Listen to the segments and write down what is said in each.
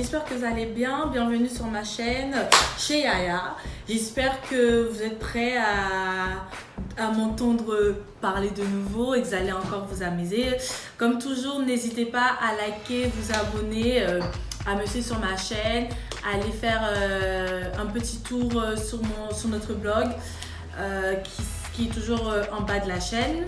j'espère que vous allez bien. Bienvenue sur ma chaîne chez Yaya. J'espère que vous êtes prêts à m'entendre parler de nouveau et que vous allez encore vous amuser. Comme toujours, n'hésitez pas à liker, vous abonner, à me suivre sur ma chaîne, à aller faire un petit tour sur notre blog qui est toujours en bas de la chaîne.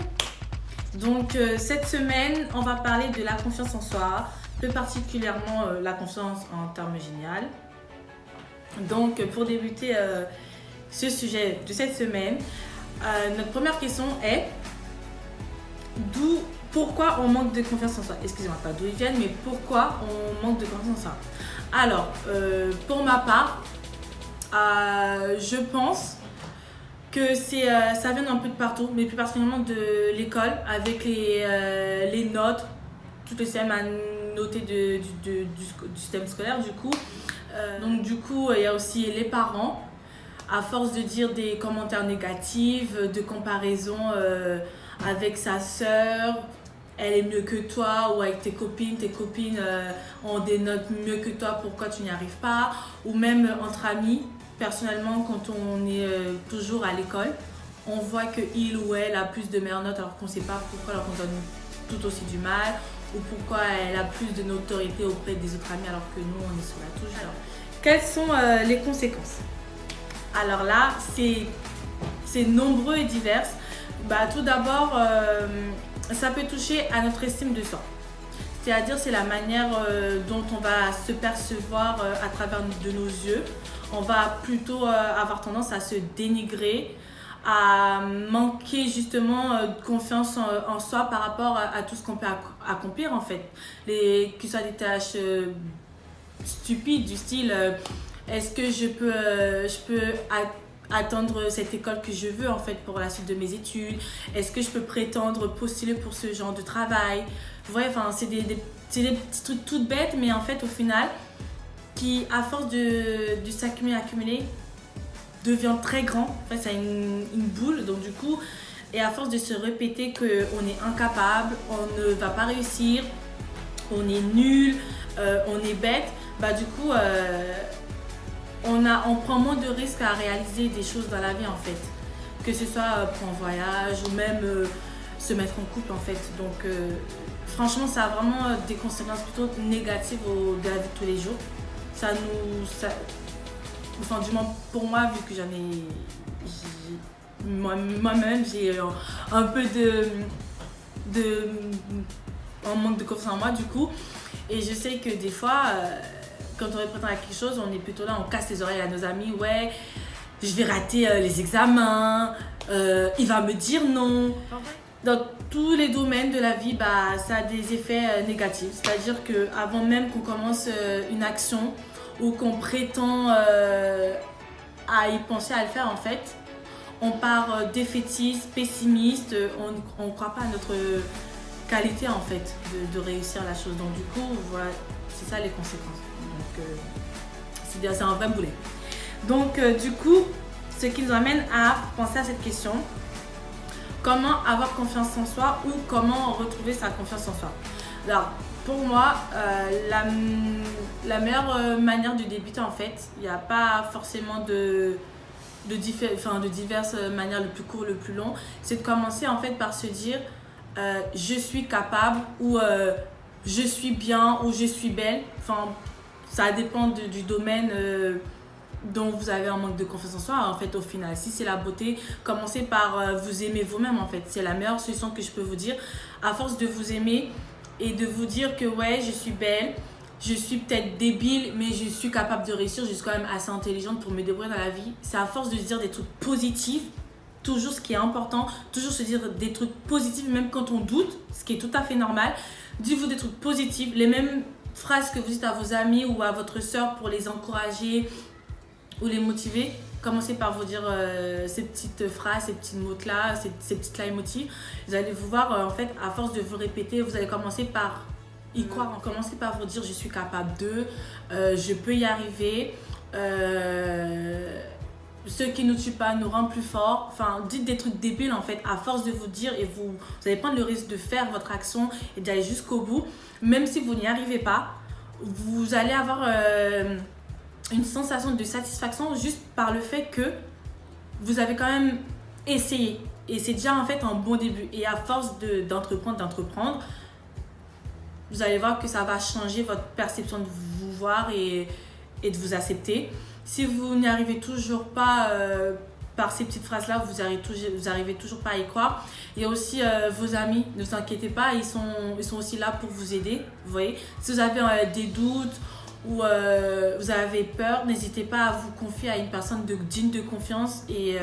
Donc cette semaine, on va parler de la confiance en soi, plus particulièrement la confiance en termes général. Donc pour débuter ce sujet de cette semaine, notre première question est pourquoi on manque de confiance en soi? Excusez-moi, pas d'où ils viennent, mais pourquoi on manque de confiance en soi? Alors, pour ma part, je pense que ça vient un peu de partout, mais plus particulièrement de l'école, avec les notes, tout le système à noter du système scolaire du coup. Donc du coup, il y a aussi les parents, à force de dire des commentaires négatifs, de comparaison avec sa sœur, elle est mieux que toi, ou avec tes copines ont des notes mieux que toi, pourquoi tu n'y arrives pas, ou même entre amis. Personnellement, quand on est toujours à l'école, on voit qu'il ou elle a plus de meilleures notes alors qu'on ne sait pas pourquoi, alors qu'on donne tout aussi du mal, ou pourquoi elle a plus de notoriété auprès des autres amis alors que nous, on est sur la touche. Alors, quelles sont les conséquences? Alors là, c'est nombreux et divers. Tout d'abord, ça peut toucher à notre estime de soi. C'est-à-dire, c'est la manière dont on va se percevoir à travers de nos yeux. On va plutôt avoir tendance à se dénigrer, à manquer justement de confiance en soi par rapport à tout ce qu'on peut accomplir en fait. Que ce soit des tâches stupides du style est-ce que je peux attendre cette école que je veux en fait pour la suite de mes études? Est-ce que je peux prétendre postuler pour ce genre de travail? Vous voyez, c'est des petits trucs tout bêtes, mais en fait au final qui à force de s'accumuler devient très grand. En fait, c'est une boule, donc du coup, et à force de se répéter qu'on est incapable, on ne va pas réussir, on est nul, on est bête, du coup on prend moins de risques à réaliser des choses dans la vie en fait, que ce soit pour un voyage ou même se mettre en couple en fait. Donc franchement, ça a vraiment des conséquences plutôt négatives de la vie de tous les jours. Enfin, du moins pour moi, vu que moi-même j'ai un peu un manque de confiance en moi du coup, et je sais que des fois quand on prétend à quelque chose, on est plutôt là, on casse les oreilles à nos amis, ouais, je vais rater les examens, il va me dire non. Dans tous les domaines de la vie, ça a des effets négatifs. C'est-à-dire qu'avant même qu'on commence une action ou qu'on prétend à y penser, à le faire en fait, on part défaitiste, pessimiste, on ne croit pas à notre qualité en fait de réussir la chose. Donc du coup, voilà, c'est ça les conséquences. Donc c'est un vrai boulet. Donc du coup, ce qui nous amène à penser à cette question: comment avoir confiance en soi ou comment retrouver sa confiance en soi? Alors, pour moi, la meilleure manière de débuter, en fait, il n'y a pas forcément de diverses manières, le plus court, le plus long. C'est de commencer, en fait, par se dire je suis capable, ou je suis bien, ou je suis belle. Enfin, ça dépend du domaine dont vous avez un manque de confiance en soi en fait. Au final, si c'est la beauté, commencez par vous aimer vous-même en fait. C'est la meilleure solution que je peux vous dire. À force de vous aimer et de vous dire que ouais, je suis belle, je suis peut-être débile, mais je suis capable de réussir, je suis quand même assez intelligente pour me débrouiller dans la vie. C'est à force de se dire des trucs positifs, toujours ce qui est important, toujours se dire des trucs positifs même quand on doute, ce qui est tout à fait normal. Dites-vous des trucs positifs, les mêmes phrases que vous dites à vos amis ou à votre soeur pour les encourager ou les motiver. Commencez par vous dire ces petites phrases, ces petits mots-là, ces petites leitmotifs. Vous allez vous voir, en fait, à force de vous répéter, vous allez commencer par y croire. Commencez par vous dire je suis capable de, je peux y arriver, ce qui ne nous tue pas nous rend plus forts. Enfin, dites des trucs débiles en fait, à force de vous dire, et vous allez prendre le risque de faire votre action et d'aller jusqu'au bout, même si vous n'y arrivez pas. vous allez avoir une sensation de satisfaction juste par le fait que vous avez quand même essayé. Et c'est déjà en fait un bon début. Et à force d'entreprendre, vous allez voir que ça va changer votre perception de vous voir et de vous accepter. Si vous n'y arrivez toujours pas par ces petites phrases-là, vous arrivez toujours pas à y croire. Il y a aussi vos amis, ne vous inquiétez pas, ils sont aussi là pour vous aider. Vous voyez, si vous avez des doutes ou vous avez peur, n'hésitez pas à vous confier à une personne digne de confiance et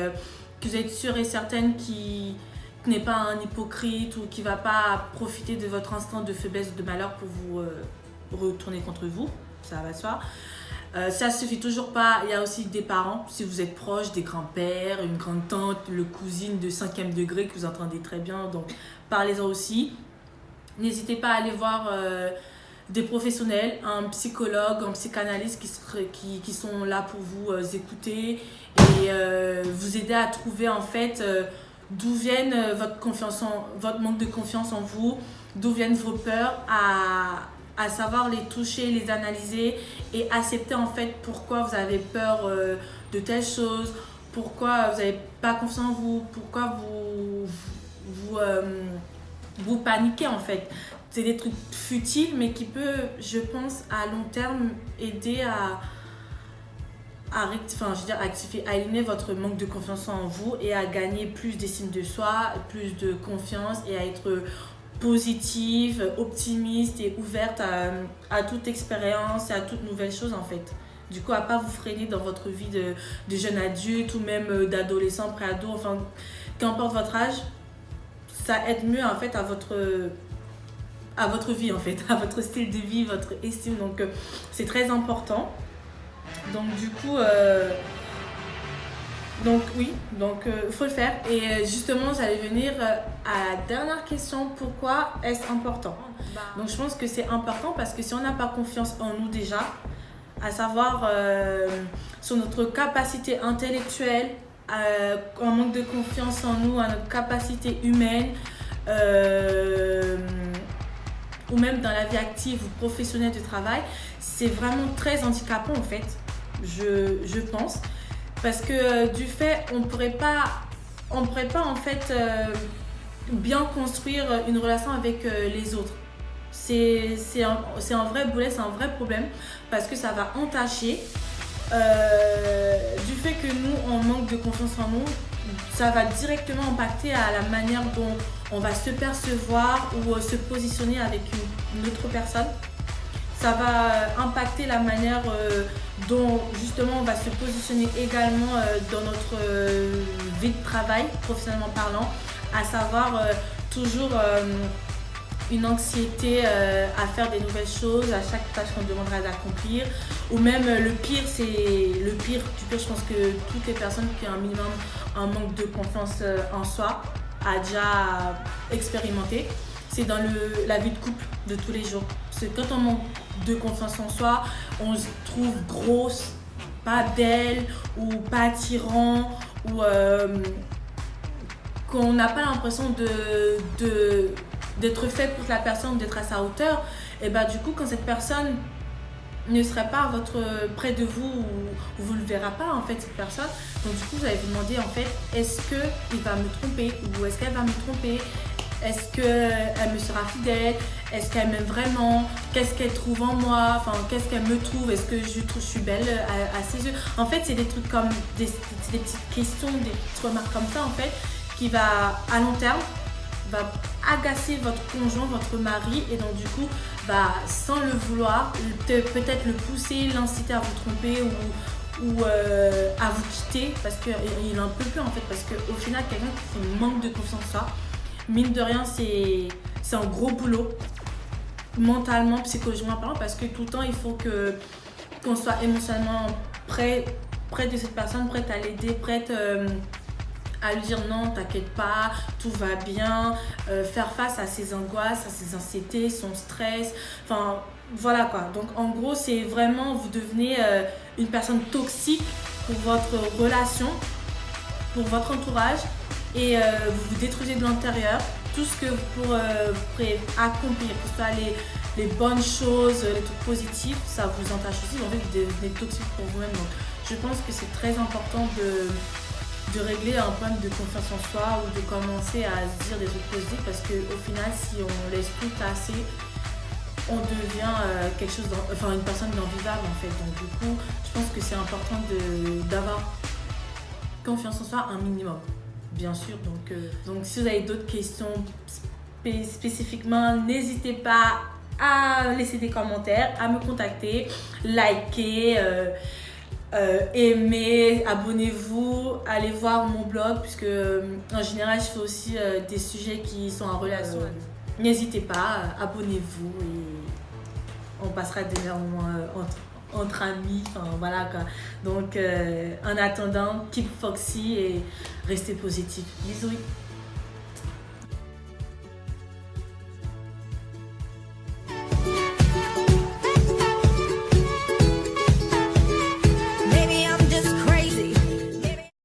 que vous êtes sûre et certaine qui n'est pas un hypocrite ou qui ne va pas profiter de votre instant de faiblesse ou de malheur pour vous retourner contre vous. Ça va de soi. Ça ne suffit toujours pas, il y a aussi des parents, si vous êtes proche, des grands-pères, une grande-tante, le cousine de 5e degré que vous entendez très bien, donc parlez-en aussi. N'hésitez pas à aller voir des professionnels, un psychologue, un psychanalyste qui sont là pour vous écouter et vous aider à trouver en fait d'où viennent votre manque de confiance en vous, d'où viennent vos peurs, à savoir les toucher, les analyser et accepter en fait pourquoi vous avez peur de telles choses, pourquoi vous n'avez pas confiance en vous, pourquoi vous paniquez en fait. C'est des trucs futiles mais qui peuvent, je pense, à long terme aider à éliminer votre manque de confiance en vous et à gagner plus d'estime de soi, plus de confiance et à être positive, optimiste et ouverte à toute expérience et à toute nouvelle chose en fait. Du coup, à pas vous freiner dans votre vie de jeune adulte ou même d'adolescent, pré-ado, enfin, qu'importe votre âge, ça aide mieux en fait à votre vie en fait, à votre style de vie, votre estime. Donc, c'est très important. Donc, du coup... faut le faire. Et justement, j'allais venir à la dernière question. Pourquoi est-ce important? Donc, je pense que c'est important parce que si on n'a pas confiance en nous déjà, à savoir sur notre capacité intellectuelle, on manque de confiance en nous, à notre capacité humaine, ou même dans la vie active ou professionnelle de travail, c'est vraiment très handicapant en fait, je pense. Parce que du fait, on pourrait pas en fait bien construire une relation avec les autres. C'est un vrai boulet, c'est un vrai problème parce que ça va entacher. Du fait que nous, on manque de confiance en nous, ça va directement impacter à la manière dont on va se percevoir ou se positionner avec une autre personne. Ça va impacter la manière dont justement on va se positionner également dans notre vie de travail, professionnellement parlant, à savoir toujours une anxiété à faire des nouvelles choses, à chaque tâche qu'on demandera d'accomplir, ou même le pire, je pense que toutes les personnes qui ont un minimum un manque de confiance en soi a déjà expérimenté, c'est dans la vie de couple de tous les jours. Parce que quand on manque de confiance en soi, on se trouve grosse, pas belle ou pas attirant, ou qu'on n'a pas l'impression d'être fait pour la personne, d'être à sa hauteur. Et bah du coup, quand cette personne ne serait pas près de vous, ou vous ne le verrez pas en fait cette personne, donc du coup vous allez vous demander en fait, est-ce qu'il va me tromper ou est-ce qu'elle va me tromper? Est-ce qu'elle me sera fidèle? Est-ce qu'elle m'aime vraiment? Qu'est-ce qu'elle trouve en moi? Enfin, qu'est-ce qu'elle me trouve? Est-ce que je suis belle à ses yeux? En fait, c'est des trucs comme des petites questions, des petites remarques comme ça en fait, qui va à long terme va agacer votre conjoint, votre mari, et donc du coup va sans le vouloir peut-être le pousser, l'inciter à vous tromper ou à vous quitter parce qu'il en peut plus en fait, parce qu'au final quelqu'un qui manque de confiance en soi, mine de rien c'est un gros boulot mentalement, psychologiquement parlant, parce que tout le temps il faut qu'on soit émotionnellement près de cette personne, prête à l'aider, prête à lui dire non, t'inquiète pas, tout va bien, faire face à ses angoisses, à ses anxiétés, son stress, enfin voilà quoi. Donc en gros c'est vraiment, vous devenez une personne toxique pour votre relation, pour votre entourage, et vous vous détruisez de l'intérieur. Tout ce que vous pourrez accomplir, que ce soit les bonnes choses, les trucs positifs, ça vous entache aussi. En fait, vous devenez toxique pour vous-même. Donc, je pense que c'est très important de régler un problème de confiance en soi ou de commencer à se dire des trucs positifs parce qu'au final, si on laisse tout passer, on devient une personne inenviable en fait. Donc du coup, je pense que c'est important d'avoir confiance en soi un minimum, bien sûr. Donc si vous avez d'autres questions spécifiquement, n'hésitez pas à laisser des commentaires, à me contacter, liker, aimez, abonnez-vous, allez voir mon blog puisque en général je fais aussi des sujets qui sont en relation. N'hésitez pas, abonnez-vous et on passera des moments entre amis, enfin voilà quoi. Donc en attendant, keep foxy et restez positif. Bisous.